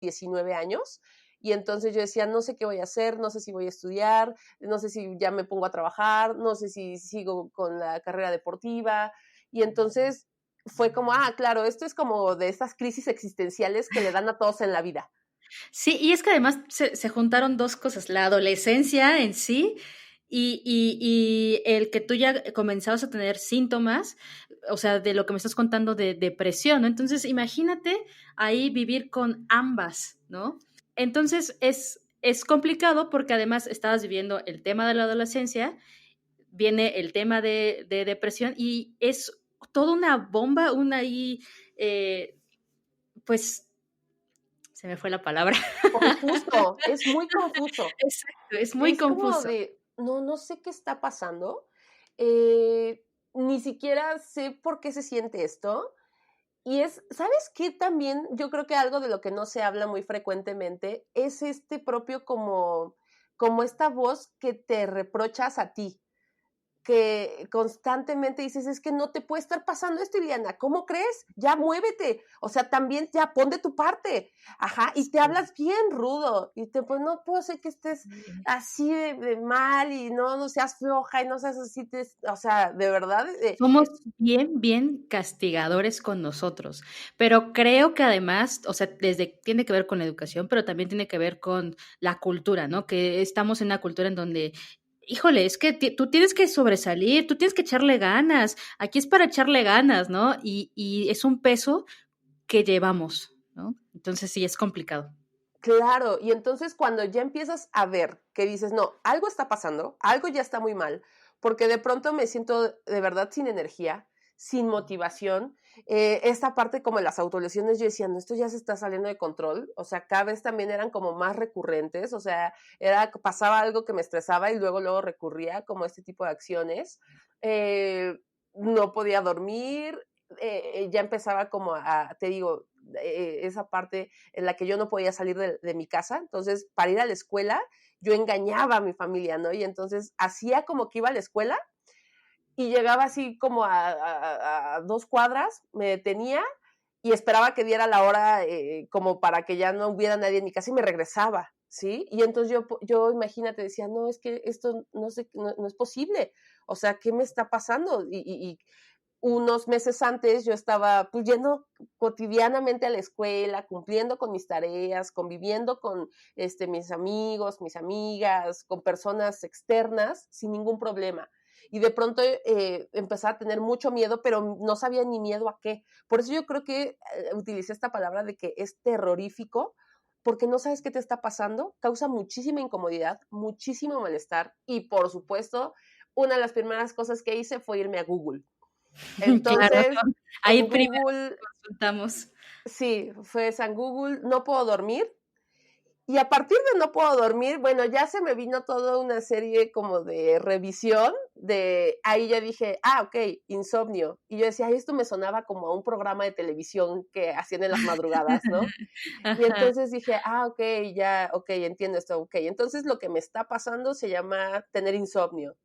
19 años. Y entonces yo decía, no sé qué voy a hacer, no sé si voy a estudiar, no sé si ya me pongo a trabajar, no sé si sigo con la carrera deportiva. Y entonces fue como, claro, esto es como de estas crisis existenciales que le dan a todos en la vida. Sí, y es que además se juntaron dos cosas, la adolescencia en sí y el que tú ya comenzabas a tener síntomas, o sea, de lo que me estás contando de depresión, ¿no? Entonces, imagínate ahí vivir con ambas, ¿no? Entonces, es complicado porque además estabas viviendo el tema de la adolescencia, viene el tema de depresión y es toda una bomba, una ahí, pues se me fue la palabra. Confuso, es muy confuso. Exacto, es muy Es como confuso. de, no sé qué está pasando, eh, ni siquiera sé por qué se siente esto. Y ¿sabes qué? También yo creo que algo de lo que no se habla muy frecuentemente es este propio como esta voz que te reprochas a ti, que constantemente dices, es que no te puede estar pasando esto, Iliana, ¿cómo crees? Ya muévete, o sea, también ya pon de tu parte, ajá, y te Sí. hablas bien rudo, y pues no puedo ser que estés así de mal, y no seas floja, y no seas así, o sea, de verdad, Somos bien, bien castigadores con nosotros, pero creo que además, o sea, tiene que ver con la educación, pero también tiene que ver con la cultura, ¿no? Que estamos en una cultura en donde, híjole, es que tú tienes que sobresalir, tú tienes que echarle ganas, aquí es para echarle ganas, ¿no? Y es un peso que llevamos, ¿no? Entonces sí, es complicado. claro, y entonces cuando ya empiezas a ver que dices, no, algo está pasando, algo ya está muy mal, porque de pronto me siento de verdad sin energía, sin motivación. Esta parte como las autolesiones, yo decía, no, esto ya se está saliendo de control, o sea, cada vez también eran como más recurrentes, o sea, pasaba algo que me estresaba y luego recurría como a este tipo de acciones. Eh, no podía dormir, ya empezaba como te digo, esa parte en la que yo no podía salir de mi casa. Entonces, para ir a la escuela, yo engañaba a mi familia, ¿no? Y entonces hacía como que iba a la escuela y llegaba así como a 2 cuadras, me detenía y esperaba que diera la hora como para que ya no hubiera nadie en mi casa y me regresaba, ¿sí? Y entonces yo imagínate, decía, no, es que esto no, sé, no es posible. O sea, ¿qué me está pasando? Y unos meses antes yo estaba pues yendo cotidianamente a la escuela, cumpliendo con mis tareas, conviviendo con mis amigos, mis amigas, con personas externas sin ningún problema. Y de pronto empecé a tener mucho miedo, pero no sabía ni miedo a qué. Por eso yo creo que utilicé esta palabra de que es terrorífico, porque no sabes qué te está pasando, causa muchísima incomodidad, muchísimo malestar y por supuesto, una de las primeras cosas que hice fue irme a Google. Claro, Entonces, ¿no? Ahí en primero Google, consultamos. sí, fue San Google, no puedo dormir. Y a partir de no puedo dormir, bueno, ya se me vino toda una serie como de revisión, ahí ya dije, ok, insomnio. Y yo decía, esto me sonaba como a un programa de televisión que hacían en las madrugadas, ¿no? Y Ajá, entonces dije, ok, ya, ok, entiendo esto, ok. Entonces lo que me está pasando se llama tener insomnio.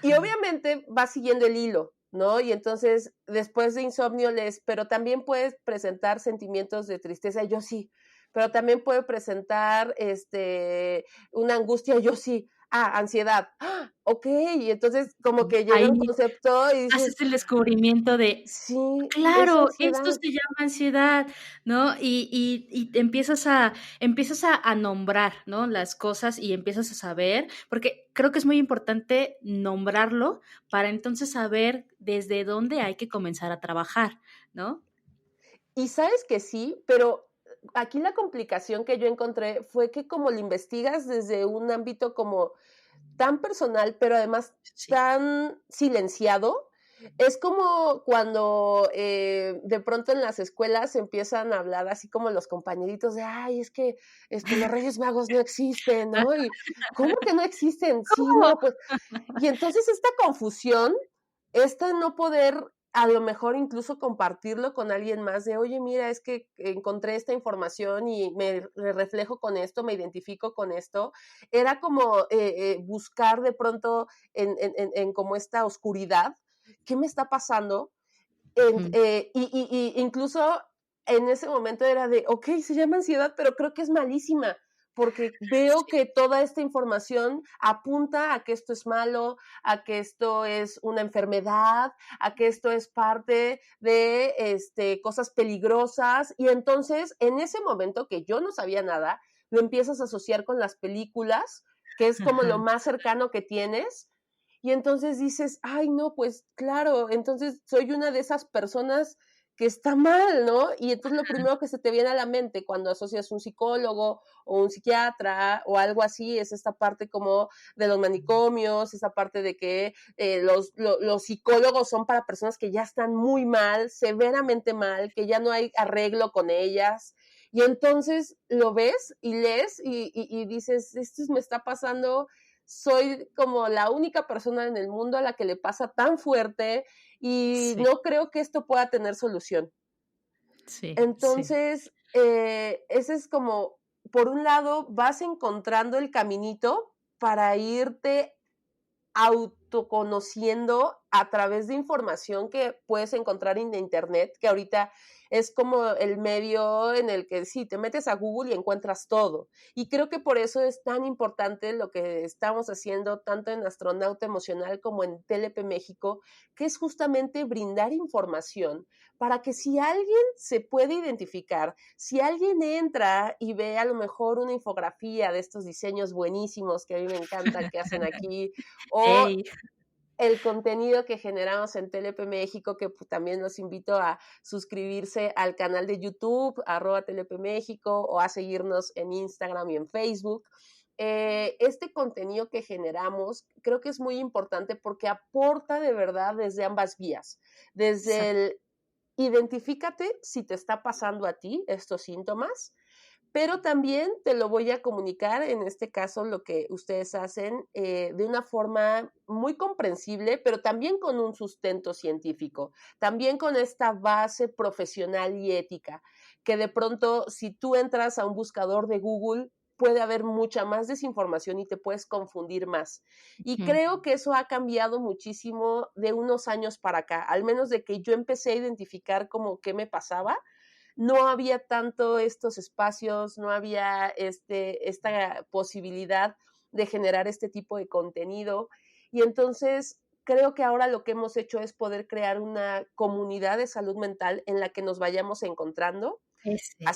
Y ajá. obviamente va siguiendo el hilo, ¿no? Y entonces, después de insomnio pero también puedes presentar sentimientos de tristeza, yo sí, pero también puede presentar, una angustia, yo sí, ansiedad, ok, y entonces como que llega un Ahí concepto y dices, haces el descubrimiento de, sí, es claro, esto ansiedad. se llama ansiedad, ¿no? Y te empiezas a nombrar, ¿no? Las cosas y empiezas a saber, porque creo que es muy importante nombrarlo para entonces saber desde dónde hay que comenzar a trabajar, ¿no? Y sabes que sí, pero aquí la complicación que yo encontré fue que como lo investigas desde un ámbito como tan personal, pero además Sí. tan silenciado. Es como cuando de pronto en las escuelas empiezan a hablar así como los compañeritos de, ay, es que los Reyes Magos no existen, ¿no? Y ¿cómo que no existen? Sí, ¿Cómo? no, pues. Y entonces esta confusión, esta no poder a lo mejor incluso compartirlo con alguien más de, oye, mira, es que encontré esta información y me reflejo con esto, me identifico con esto, era como buscar de pronto en como esta oscuridad, ¿qué me está pasando? Ujú. Y incluso en ese momento era de, ok, se llama ansiedad, pero creo que es malísima, porque veo que toda esta información apunta a que esto es malo, a que esto es una enfermedad, a que esto es parte de cosas peligrosas. Y entonces, en ese momento que yo no sabía nada, lo empiezas a asociar con las películas, que es como lo Ajá. más cercano que tienes. Y entonces dices, ay, no, pues claro, entonces soy una de esas personas que está mal, ¿no? Y entonces lo primero que se te viene a la mente cuando asocias un psicólogo o un psiquiatra o algo así es esta parte como de los manicomios, esa parte de que los psicólogos son para personas que ya están muy mal, severamente mal, que ya no hay arreglo con ellas. Y entonces lo ves y lees y dices, esto me está pasando, soy como la única persona en el mundo a la que le pasa tan fuerte y Sí, no creo que esto pueda tener solución. sí, sí. Entonces, ese es como, por un lado, vas encontrando el caminito para irte autoconociendo a través de información que puedes encontrar en internet, que ahorita es como el medio en el que sí, te metes a Google y encuentras todo. Y creo que por eso es tan importante lo que estamos haciendo tanto en Astronauta Emocional como en TLP México, que es justamente brindar información para que si alguien se puede identificar, si alguien entra y ve a lo mejor una infografía de estos diseños buenísimos que a mí me encantan que hacen aquí, o Ey, el contenido que generamos en TLP México, que pues, también los invito a suscribirse al canal de YouTube, @TLP México, o a seguirnos en Instagram y en Facebook. Este contenido que generamos creo que es muy importante porque aporta de verdad desde ambas vías, desde exacto. el identifícate si te está pasando a ti estos síntomas, pero también te lo voy a comunicar, en este caso, lo que ustedes hacen de una forma muy comprensible, pero también con un sustento científico, también con esta base profesional y ética, que de pronto, si tú entras a un buscador de Google, puede haber mucha más desinformación y te puedes confundir más. Y Ujú. creo que eso ha cambiado muchísimo de unos años para acá, al menos de que yo empecé a identificar como qué me pasaba, no había tanto estos espacios, no había esta posibilidad de generar este tipo de contenido. Y entonces creo que ahora lo que hemos hecho es poder crear una comunidad de salud mental en la que nos vayamos encontrando,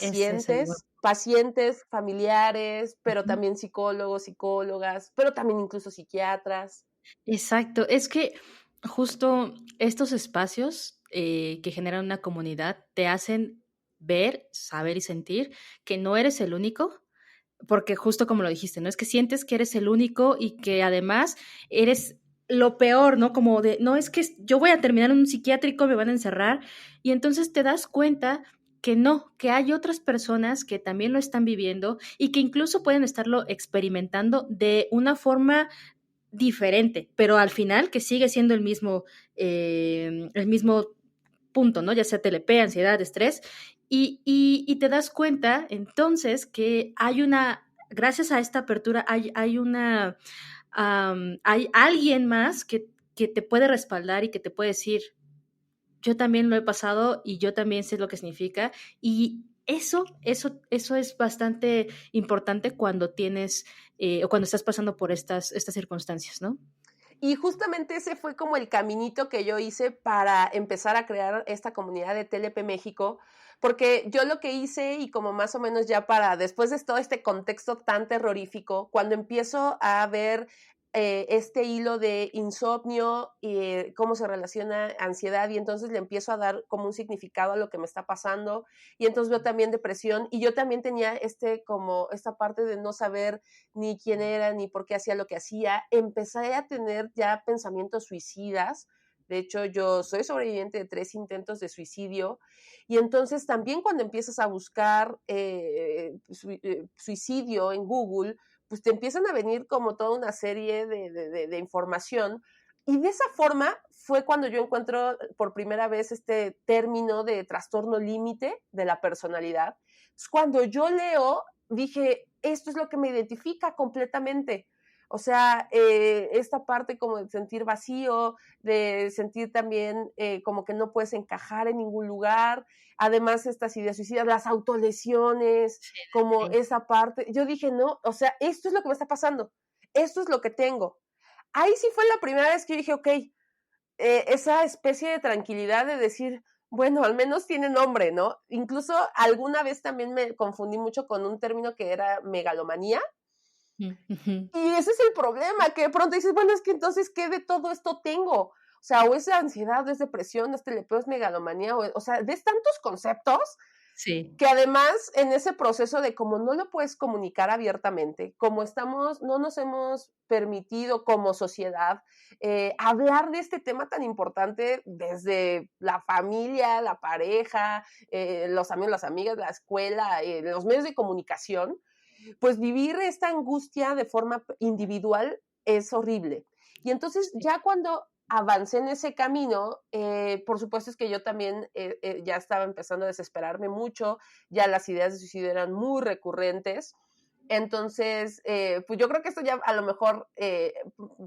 Ese es el buen. pacientes, familiares, pero Ujú. también psicólogos, psicólogas, pero también incluso psiquiatras. Exacto, es que justo estos espacios que generan una comunidad te hacen ver, saber y sentir que no eres el único, porque justo como lo dijiste, ¿no? Es que sientes que eres el único y que además eres lo peor, ¿no? Como de, no, es que yo voy a terminar en un psiquiátrico, me van a encerrar, y entonces te das cuenta que no, que hay otras personas que también lo están viviendo y que incluso pueden estarlo experimentando de una forma diferente, pero al final que sigue siendo el mismo punto, ¿no? Ya sea TLP, ansiedad, estrés, y te das cuenta entonces que hay una, gracias a esta apertura, hay una, hay alguien más que te puede respaldar y que te puede decir, yo también lo he pasado y yo también sé lo que significa, y eso es bastante importante cuando tienes o cuando estás pasando por estas circunstancias, ¿no? Y justamente ese fue como el caminito que yo hice para empezar a crear esta comunidad de TLP México, porque yo lo que hice y como más o menos ya para después de todo este contexto tan terrorífico, cuando empiezo a ver este hilo de insomnio y cómo se relaciona ansiedad y entonces le empiezo a dar como un significado a lo que me está pasando y entonces veo también depresión y yo también tenía como esta parte de no saber ni quién era, ni por qué hacía lo que hacía. Empecé a tener ya pensamientos suicidas. De hecho, yo soy sobreviviente de 3 intentos de suicidio. Y entonces también cuando empiezas a buscar suicidio en Google, pues te empiezan a venir como toda una serie de información. Y de esa forma fue cuando yo encuentro por primera vez este término de trastorno límite de la personalidad. Es cuando yo leo dije, esto es lo que me identifica completamente. O sea, esta parte como de sentir vacío, de sentir también como que no puedes encajar en ningún lugar, además estas ideas suicidas, las autolesiones, como Sí. esa parte. Yo dije, no, o sea, esto es lo que me está pasando, esto es lo que tengo. Ahí sí fue la primera vez que yo dije, ok, esa especie de tranquilidad de decir, bueno, al menos tiene nombre, ¿no? Incluso alguna vez también me confundí mucho con un término que era megalomanía, Ujú. y ese es el problema, que de pronto dices, bueno, es que entonces, ¿qué de todo esto tengo? O sea, o es ansiedad, o es depresión, es telepeo, es megalomanía, o sea, ves tantos conceptos Sí, que además en ese proceso de como no lo puedes comunicar abiertamente, como no nos hemos permitido como sociedad hablar de este tema tan importante desde la familia, la pareja, los amigos, las amigas, la escuela, los medios de comunicación, pues vivir esta angustia de forma individual es horrible. Y entonces sí. ya cuando avancé en ese camino, por supuesto es que yo también ya estaba empezando a desesperarme mucho, ya las ideas de suicidio eran muy recurrentes. Entonces, pues yo creo que esto ya a lo mejor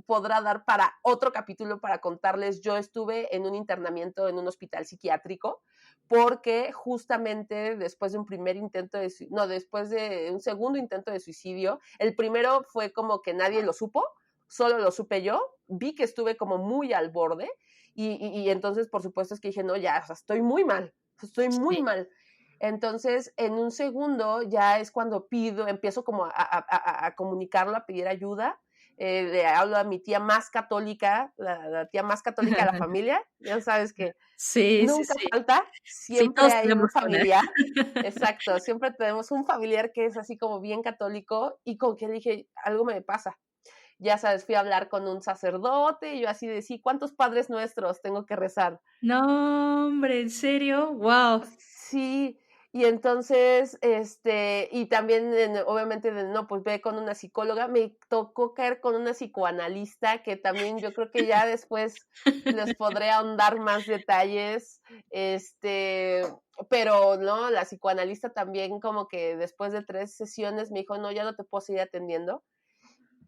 podrá dar para otro capítulo para contarles. Yo estuve en un internamiento en un hospital psiquiátrico porque justamente después de un primer intento de no, después de un segundo intento de suicidio, el primero fue como que nadie lo supo, solo lo supe yo, vi que estuve como muy al borde y entonces por supuesto es que dije, no, ya, o sea, estoy muy Sí. mal. Entonces, en un segundo ya es cuando empiezo como a comunicarlo, a pedir ayuda. Le hablo a mi tía más católica, la tía más católica de la familia. Ya sabes que Sí, sí, nunca sí. falta, Sí, siempre todos hay un tenemos una. familiar. Exacto, siempre tenemos un familiar que es así como bien católico y con quien dije, algo me pasa. Ya sabes, fui a hablar con un sacerdote y yo así de, sí, ¿cuántos padres nuestros tengo que rezar? No, hombre, ¿en serio? Wow. Sí, y entonces, y también, obviamente, no, pues ve con una psicóloga. Me tocó caer con una psicoanalista que también yo creo que ya después les podré ahondar más detalles, este, pero no, la psicoanalista también como que después de 3 sesiones me dijo: "No, ya no te puedo seguir atendiendo".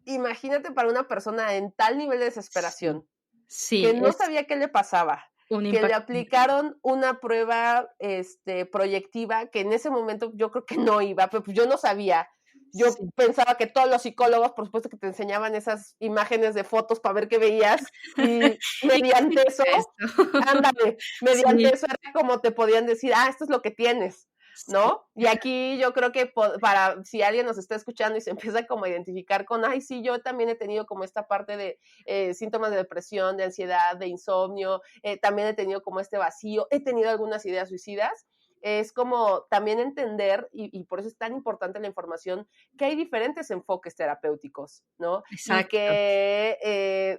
Imagínate para una persona en tal nivel de Sí, desesperación, que sí, no es sabía qué le pasaba, un que le impacto muy grande. aplicaron una prueba, proyectiva, que en ese momento yo creo que no iba, pero pues yo no sabía. Yo Sí. pensaba que todos los psicólogos, por supuesto, que te enseñaban esas imágenes de fotos para ver qué veías, y ¿Y qué mediante eso, significa esto? ándale, mediante Sí, eso era como te podían decir: "Ah, esto es lo que tienes", sí, ¿no? Y aquí yo creo que para si alguien nos está escuchando y se empieza como a identificar con: "Ay, sí, yo también he tenido como esta parte de síntomas de depresión, de ansiedad, de insomnio, también he tenido como este vacío, he tenido algunas ideas suicidas". Es como también entender, y por eso es tan importante la información, que hay diferentes enfoques terapéuticos, ¿no? Y exacto. que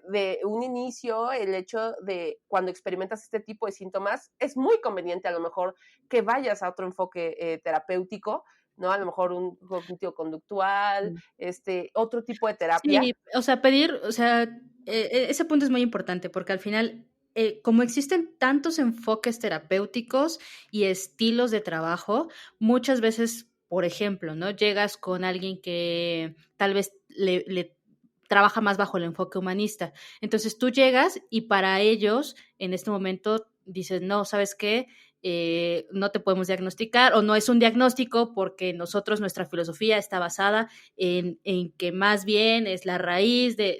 de un inicio, el hecho de cuando experimentas este tipo de síntomas, es muy conveniente a lo mejor que vayas a otro enfoque terapéutico, ¿no? A lo mejor un cognitivo conductual, Sí. otro tipo de terapia. Sí, o sea, pedir, o sea, ese punto es muy importante porque al final, como existen tantos enfoques terapéuticos y estilos de trabajo, muchas veces, por ejemplo, ¿no? Llegas con alguien que tal vez le trabaja más bajo el enfoque humanista. Entonces tú llegas y para ellos, en este momento, dices, no, ¿sabes qué? No te podemos diagnosticar o no es un diagnóstico porque nosotros, nuestra filosofía está basada en que más bien es la raíz de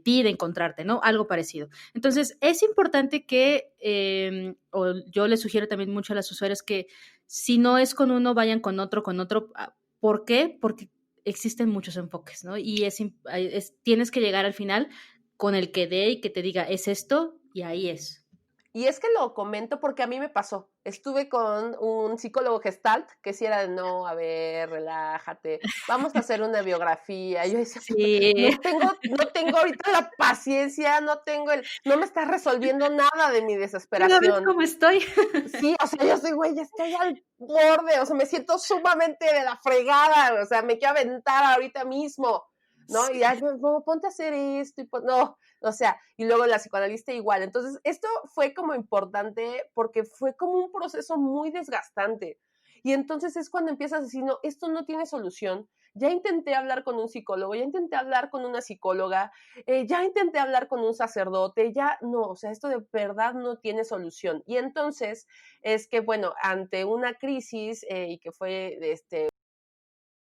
ti, de encontrarte, ¿no? Algo parecido. Entonces, es importante que, o yo les sugiero también mucho a las usuarias que si no es con uno, vayan con otro, con otro. ¿Por qué? Porque existen muchos enfoques, ¿no? Y tienes que llegar al final con el que dé y que te diga, es esto y ahí es. Y es que lo comento porque a mí me pasó. Estuve con un psicólogo gestalt que sí era de no, a ver, relájate, vamos a hacer una biografía. Y yo decía, Sí, no tengo ahorita la paciencia, no me está resolviendo nada de mi pero ¿ves desesperación. cómo estoy? Sí, o sea, yo soy, güey, ya estoy al borde, o sea, me siento sumamente de la fregada, o sea, me quiero aventar ahorita mismo, ¿no? Y Sí, ya, no, ponte a hacer esto, no, o sea, y luego la psicoanalista igual. Entonces, esto fue como importante porque fue como un proceso muy desgastante. Y entonces es cuando empiezas a decir, no, esto no tiene solución. Ya intenté hablar con un psicólogo, ya intenté hablar con una psicóloga, ya intenté hablar con un sacerdote, ya no, o sea, esto de verdad no tiene solución. Y entonces es que, bueno, ante una crisis y que fue